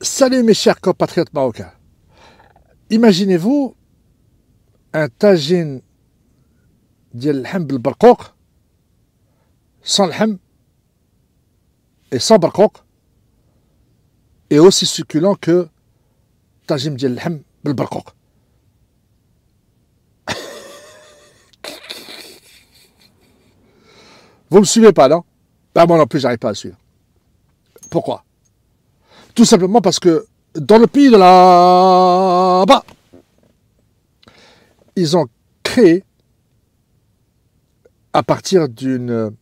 Salut mes chers compatriotes marocains. Imaginez-vous un tagine ديال اللحم بالبرقوق sans لحم et sans برقوق et aussi succulent que tagine ديال اللحم بالبرقوق. Vous me suivez pas, non? Ben moi non plus, j'arrive pas à suivre. Pourquoi? Tout simplement parce que dans le pays de là-bas, ils ont créé, à partir d'une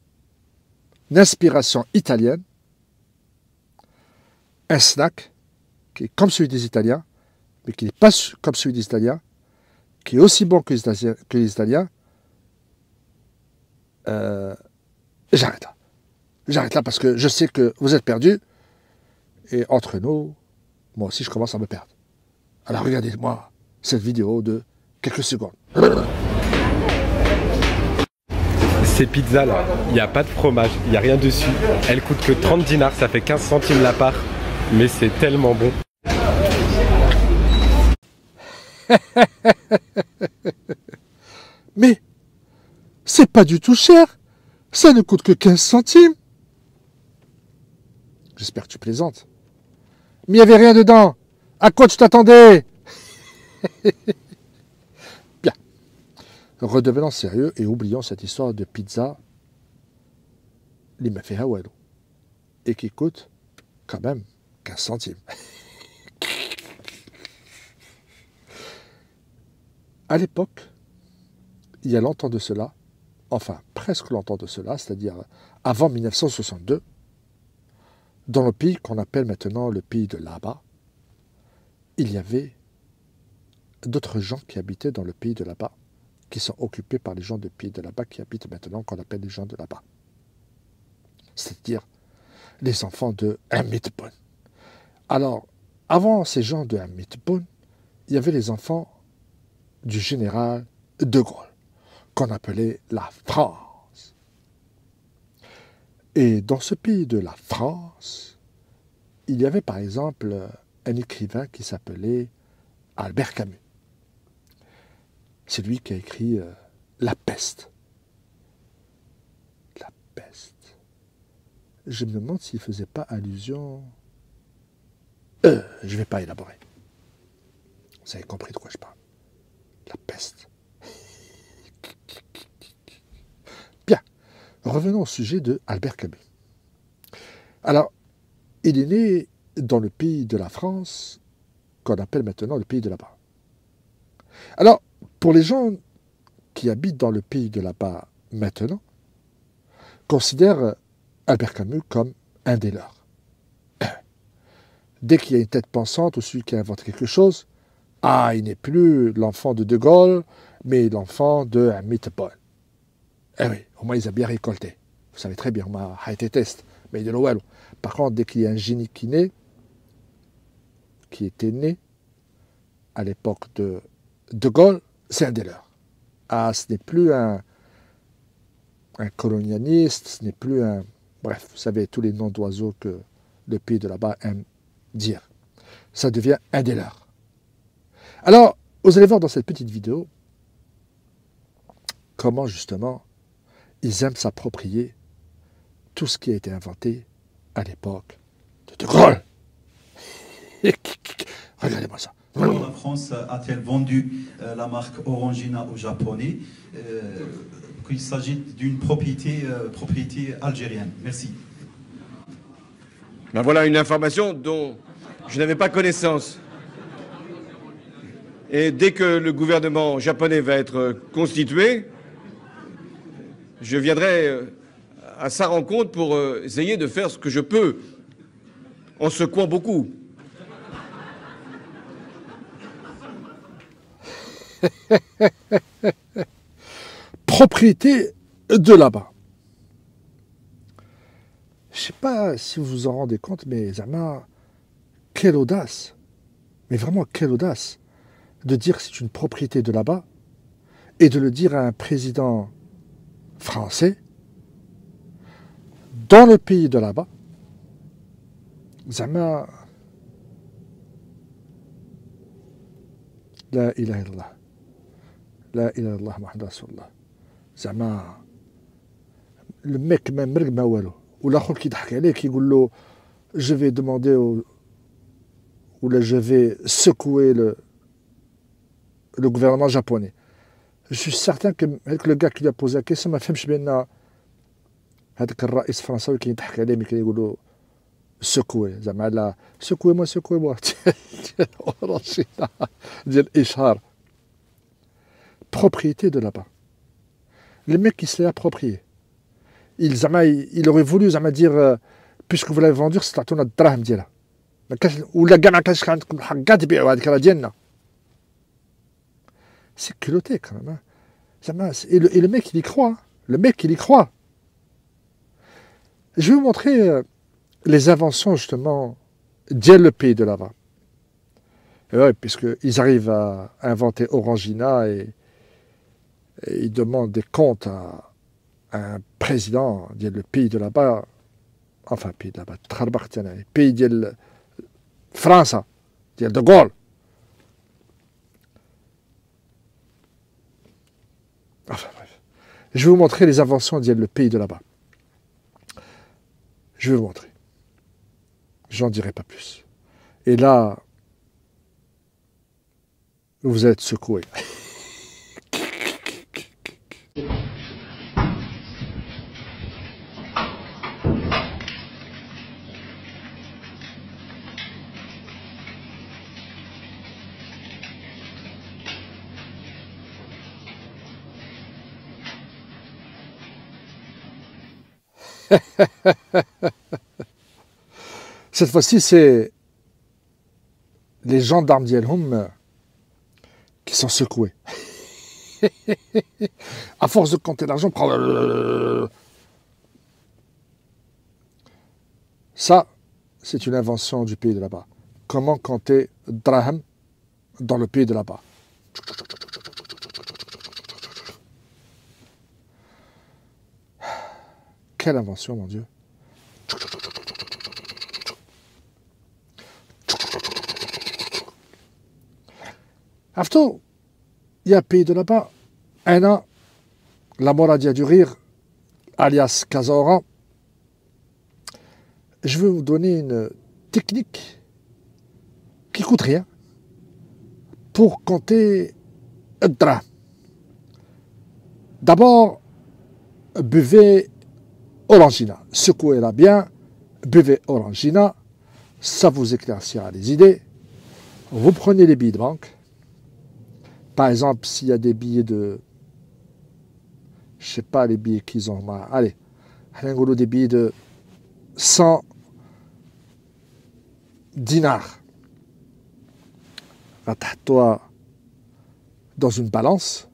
inspiration italienne, un snack qui est comme celui des Italiens, mais qui n'est pas comme celui des Italiens, qui est aussi bon que les Italiens. J'arrête là. J'arrête là parce que je sais que vous êtes perdus. Et entre nous, moi aussi je commence à me perdre. Alors regardez-moi cette vidéo de quelques secondes. Ces pizzas là, il n'y a pas de fromage, il n'y a rien dessus. Elles coûtent que 30 dinars, ça fait 15 centimes la part. Mais c'est tellement bon. Mais c'est pas du tout cher. Ça ne coûte que 15 centimes. J'espère que tu plaisantes. Mais il n'y avait rien dedans. À quoi tu t'attendais? Bien. Redevenons sérieux et oublions cette histoire de pizza l'imafé hawalo et qui coûte quand même 15 centimes. À l'époque, il y a longtemps de cela, enfin presque longtemps de cela, c'est-à-dire avant 1962, dans le pays qu'on appelle maintenant le pays de là-bas, il y avait d'autres gens qui habitaient dans le pays de là-bas, qui sont occupés par les gens du pays de là-bas qui habitent maintenant, qu'on appelle les gens de là-bas. C'est-à-dire les enfants de Hamidboun. Alors, avant ces gens de Hamidboun, il y avait les enfants du général de Gaulle, qu'on appelait la France. Et dans ce pays de la France, il y avait par exemple un écrivain qui s'appelait Albert Camus. C'est lui qui a écrit La Peste. La Peste. Je me demande s'il ne faisait pas allusion... je ne vais pas élaborer. Vous avez compris de quoi je parle. La peste. Bien. Revenons au sujet de Albert Camus. Alors, il est né dans le pays de la France, qu'on appelle maintenant le pays de là-bas. Alors, pour les gens qui habitent dans le pays de là-bas maintenant, considèrent Albert Camus comme un des leurs. Dès qu'il y a une tête pensante ou celui qui invente quelque chose, ah, il n'est plus l'enfant de Gaulle, mais l'enfant de Hamidboun. Eh oui, au moins ils ont bien récolté. Vous savez très bien, on m'a été test, mais de l'ouel. Par contre, dès qu'il y a un génie qui était né à l'époque de Gaulle, c'est un des leurs. Ah, ce n'est plus un colonialiste, ce n'est plus un... Bref, vous savez, tous les noms d'oiseaux que le pays de là-bas aime dire. Ça devient un des leurs. Alors, vous allez voir dans cette petite vidéo comment justement ils aiment s'approprier tout ce qui a été inventé à l'époque de Gaulle. Regardez-moi ça. La France a-t-elle vendu la marque Orangina aux Japonais qu'il s'agit d'une propriété algérienne? Merci. Ben voilà une information dont je n'avais pas connaissance. Et dès que le gouvernement japonais va être constitué, je viendrai à sa rencontre pour essayer de faire ce que je peux, en secouant beaucoup. Propriété de là-bas. Je ne sais pas si vous vous en rendez compte, mais Zama, quelle audace, mais vraiment quelle audace, de dire que c'est une propriété de là-bas et de le dire à un président français dans le pays de là-bas. Zama, لا إله إلا الله لا إله إلا الله محمد رسول الله زعما الميك ما مرق ما والو والاخر كيضحك عليه كيقول له جو في دوموندي ولا جو في سكوي le gouvernement japonais. Je suis certain que le gars qui lui a posé la question ما فهمش بان هذاك الرئيس الفرنساوي كيضحك عليه ملي كيقول له سكوي زعما لا سكوي موا ديال اورانجينا ديال الاشهار. Propriété de là-bas. Le mec il se l'est approprié. Il aurait voulu زعما dire puisque vous l'avez vendu c'est تعطونا الدراهم ديالها ما كاش ولا كاع ما كانش عندكم الحق كاع تبيعوا هذيك راه ديالنا. C'est culotté quand même. Hein. Et le mec, il y croit. Hein. Le mec, il y croit. Je vais vous montrer les inventions, justement, dès le pays de là-bas. Ouais, puisqu'ils arrivent à inventer Orangina et ils demandent des comptes à un président dès le pays de là-bas. Enfin, pays de là-bas. Pays de France, de Gaulle. Enfin bref. Je vais vous montrer les inventions d'il y a le pays de là-bas. Je vais vous montrer. J'en dirai pas plus. Et là, vous allez être secoué. Cette fois-ci, c'est les gendarmes d'Yelhoum qui sont secoués. À force de compter l'argent, ça, c'est une invention du pays de là-bas. Comment compter draham dans le pays de là-bas. Quelle invention, mon Dieu. Afto, il y a un pays de là-bas, un an, la Moradia du Rire, alias Kazora. Je vais vous donner une technique qui coûte rien pour compter un drap. D'abord, buvez Orangina. Secouez-la bien, buvez Orangina, ça vous éclaircira les idées. Vous prenez les billets de banque. Par exemple, s'il y a des billets de... Je ne sais pas les billets qu'ils ont. Allez, des billets de 100 dinars. Toi dans une balance.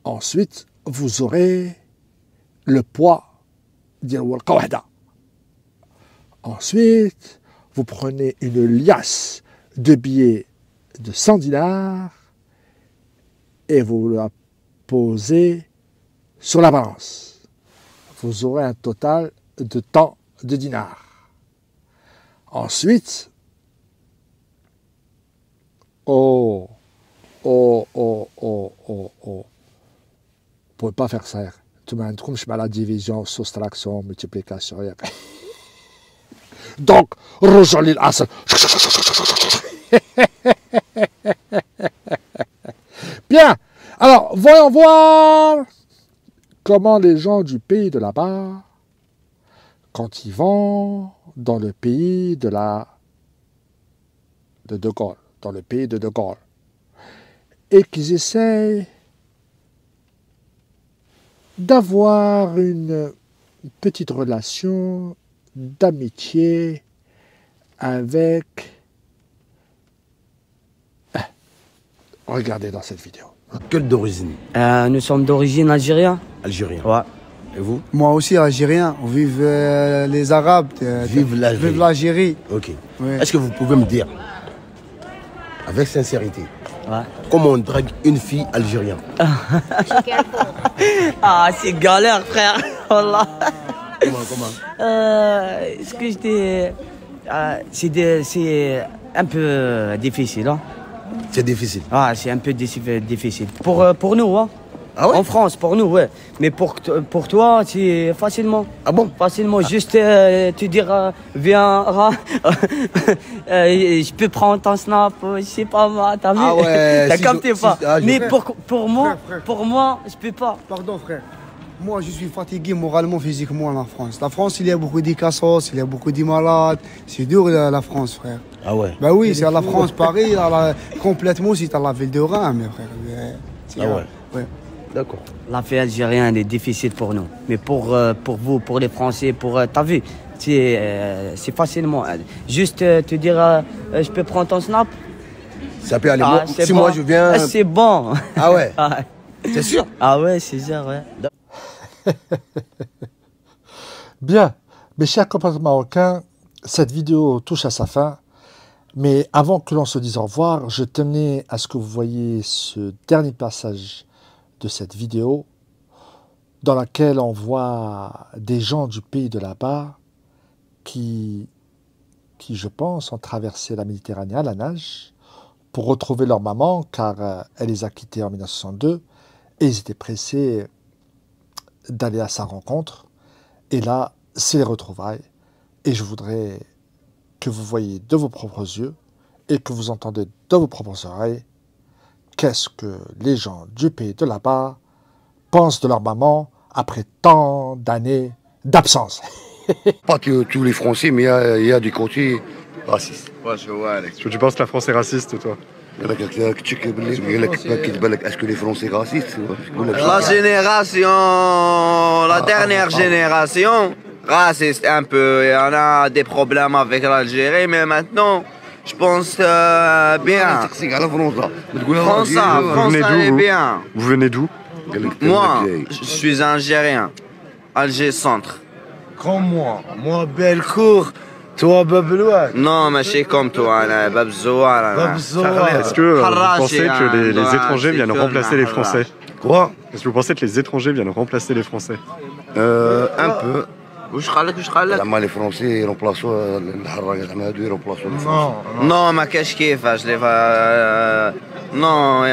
Ensuite, vous aurez le poids de la. Ensuite, vous prenez une liasse de billets de 100 dinars et vous la posez sur la balance. Vous aurez un total de tant de dinars. Ensuite, vous ne pouvez pas faire ça. Tu m'as dit que la division, soustraction, multiplication. Donc, rejoignez l'assaut. Bien. Alors, voyons voir comment les gens du pays de là-bas, quand ils vont dans le pays de De Gaulle, dans le pays de Gaulle, et qu'ils essayent d'avoir une petite relation d'amitié avec... Regardez dans cette vidéo. Quelle d'origine? Nous sommes d'origine algérienne. Algérien. Ouais. Et vous? Moi aussi algérien. On vive les Arabes. Vive l'Algérie. Vive l'Algérie. Ok. Ouais. Est-ce que vous pouvez me dire, avec sincérité, Ouais. comment on drague une fille algérienne? Ah, c'est galère, frère. Wallah. Comment? Ce que j'étais... C'est un peu difficile. Hein. C'est difficile. Ah, c'est un peu difficile. Pour nous, hein. Ah ouais? En France, pour nous, ouais. Mais pour toi, c'est facilement. Ah bon? Facilement, juste te dire, viens, je peux prendre ton snap, je sais pas moi, t'as vu? Ah ouais, T'as si capté pas? Mais frère. pour moi, je peux pas. Pardon, frère. Moi, je suis fatigué moralement, physiquement en France. La France, il y a beaucoup de cassos, il y a beaucoup de malades. C'est dur, la France, frère. Ah ouais? Bah oui, c'est à la France, Paris, complètement, c'est à la ville de Reims, mes frères. Ah ouais? Ouais. D'accord. L'affaire algérienne est difficile pour nous. Mais pour vous, pour les Français, t'as vu, c'est facilement. Juste te dire, je peux prendre ton snap? Ça peut aller. Ah, Si bon. moi je viens. Ah, c'est bon. Ah ouais? Ah, C'est sûr? ah ouais, c'est ça, ouais. Bien, mes chers compatriotes marocains, cette vidéo touche à sa fin. Mais avant que l'on se dise au revoir, je tenais à ce que vous voyiez ce dernier passage de cette vidéo dans laquelle on voit des gens du pays de là-bas qui, je pense, ont traversé la Méditerranée à la nage pour retrouver leur maman, car elle les a quittés en 1962 et ils étaient pressés d'aller à sa rencontre. Et là, c'est les retrouvailles. Et je voudrais que vous voyez de vos propres yeux et que vous entendez de vos propres oreilles qu'est-ce que les gens du pays de là-bas pensent de leur maman après tant d'années d'absence. Pas que tous les Français, mais il y a du côté raciste. Tu penses que la France est raciste, toi? Est-ce que les Français racistes? La génération, la dernière génération, raciste un peu. Il y en a des problèmes avec l'Algérie, mais maintenant, je pense bien. Français est bien. Vous venez d'où? Moi, je suis algérien. Alger Centre. Comme moi Bellecour, toi Bablouane. Non, mais je suis comme toi, Babzouar. Est-ce que vous pensez que les étrangers viennent remplacer les Français? Quoi? Est-ce que vous pensez que les étrangers viennent remplacer les Français? Un peu. Non, Les Français ils remplacent les Français. ما كاش كيفاش. Non,